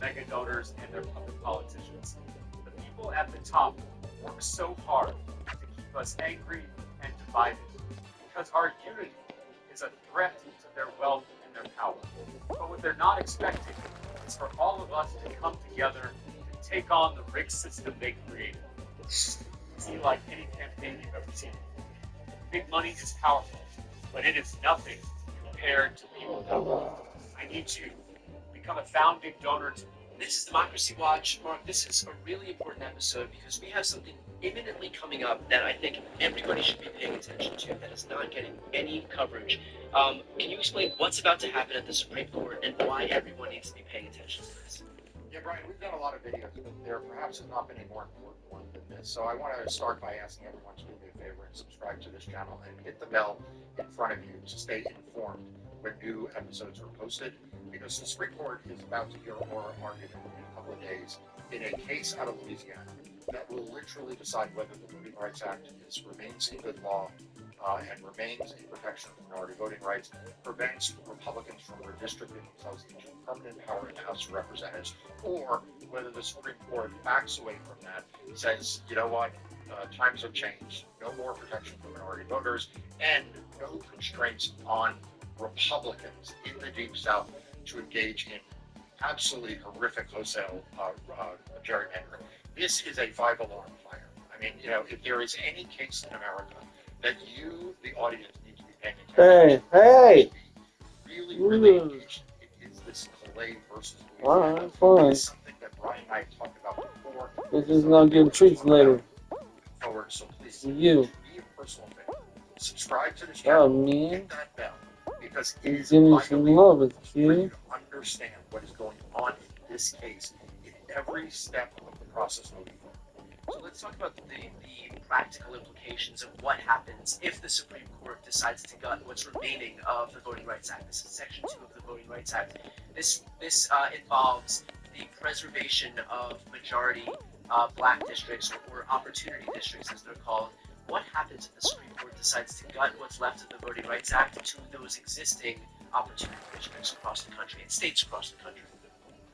mega donors and their puppet politicians. The people at the top work so hard to keep us angry and divided because our unity is a threat to their wealth and their power. But what they're not expecting is for all of us to come together and take on the rigged system they created. See, like any campaign you've ever seen. Big money is powerful, but it is nothing compared to people power. I need you to become a founding donor to. This is Democracy Watch. Mark, this is a really important episode because we have something imminently coming up that I think everybody should be paying attention to that is not getting any coverage. Can you explain what's about to happen at the Supreme Court and why everyone needs to be paying attention to this? Yeah, Brian, we've done a lot of videos, but there perhaps has not been a more important one than this. So I want to start by asking everyone to do me a favor and subscribe to this channel and hit the bell in front of you to stay informed when new episodes are posted, because the Supreme Court is about to hear an oral argument in a couple of days in a case out of Louisiana that will literally decide whether the Voting Rights Act remains a good law and remains a protection of minority voting rights, prevents Republicans from redistricting themselves into permanent power in the House of Representatives, or whether the Supreme Court backs away from that, says, you know what, times have changed, no more protection for minority voters, and no constraints on Republicans in the Deep South to engage in absolutely horrific wholesale gerrymandering. This is a five-alarm fire. I mean, you know, if there is any case in America that you, the audience, need to be paying attention to, Hey! really engaged, it is this Calais versus Louisiana. Fine. It's something that Brian and I talked about before. This is gonna give treats later. Forward, so please, You. be a personal fan. Subscribe to this Oh, channel, man. hit that bell, because it is Give me some vitally love, it's for you you. to understand what is going on in this case in every step of the process moving forward. So let's talk about the practical implications of what happens if the Supreme Court decides to gut what's remaining of the Voting Rights Act. This is Section 2 of the Voting Rights Act. This involves the preservation of majority black districts, or opportunity districts as they're called. What happens if the Supreme Court decides to gut what's left of the Voting Rights Act to those existing opportunity districts across the country and states across the country?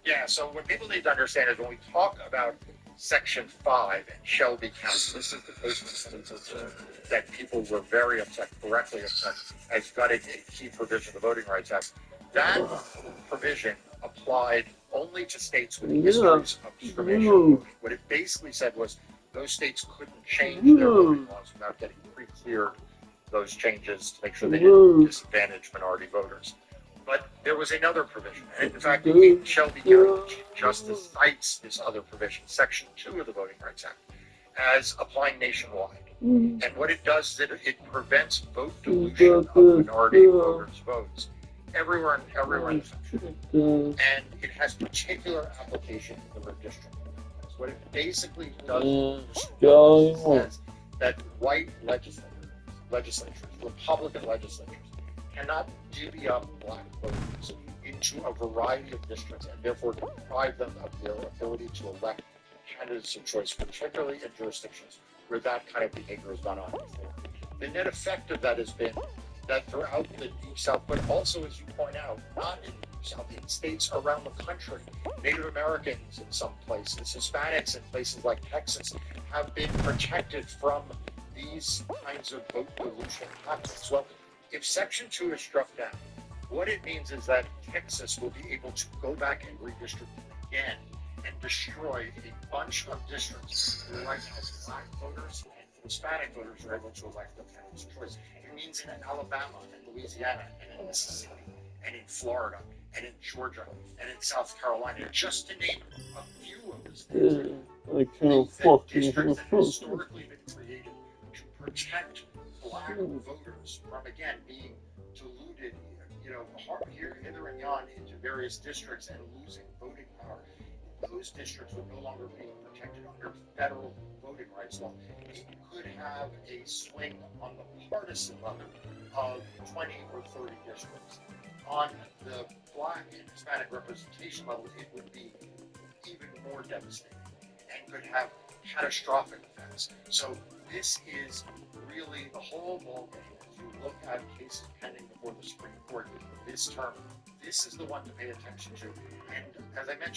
Yeah, so what people need to understand is when we talk about Section 5 and Shelby County, this is the case in 2013 that people were very upset, correctly upset, as gutting a key provision of the Voting Rights Act. That provision applied only to states with histories of discrimination. What it basically said was those states couldn't change their voting laws without getting pre-cleared those changes to make sure they didn't disadvantage minority voters. But there was another provision, and in fact, the Shelby County Chief Justice cites this other provision, Section 2 of the Voting Rights Act, as applying nationwide. And what it does is it prevents vote dilution of minority voters' votes everywhere in the country. And it has particular application in the redistricting. So what it basically does is says that white legislatures, Republican legislatures, cannot divvy up black voters into a variety of districts and therefore deprive them of their ability to elect candidates of choice, particularly in jurisdictions where that kind of behavior has gone on before. The net effect of that has been that throughout the Deep South, but also, as you point out, not in the Deep South, in states around the country, Native Americans in some places, Hispanics in places like Texas, have been protected from these kinds of vote dilution tactics. Well, if Section 2 is struck down, what it means is that Texas will be able to go back and redistrict again and destroy a bunch of districts where right now black voters and Hispanic voters are able to elect the candidates of choice. It means in Alabama and Louisiana and in Mississippi and in Florida and in Georgia and in South Carolina, just to name a few of the states. Districts that have historically been created to protect black voters from, again, being diluted, hither and yon into various districts and losing voting power. Those districts would no longer be protected under federal voting rights law. It could have a swing on the partisan level of 20 or 30 districts. On the black and Hispanic representation level, it would be even more devastating and could have catastrophic effects. So this is really the whole ballgame as you look at cases pending before the Supreme Court this term. This is the one to pay attention to. And as I mentioned,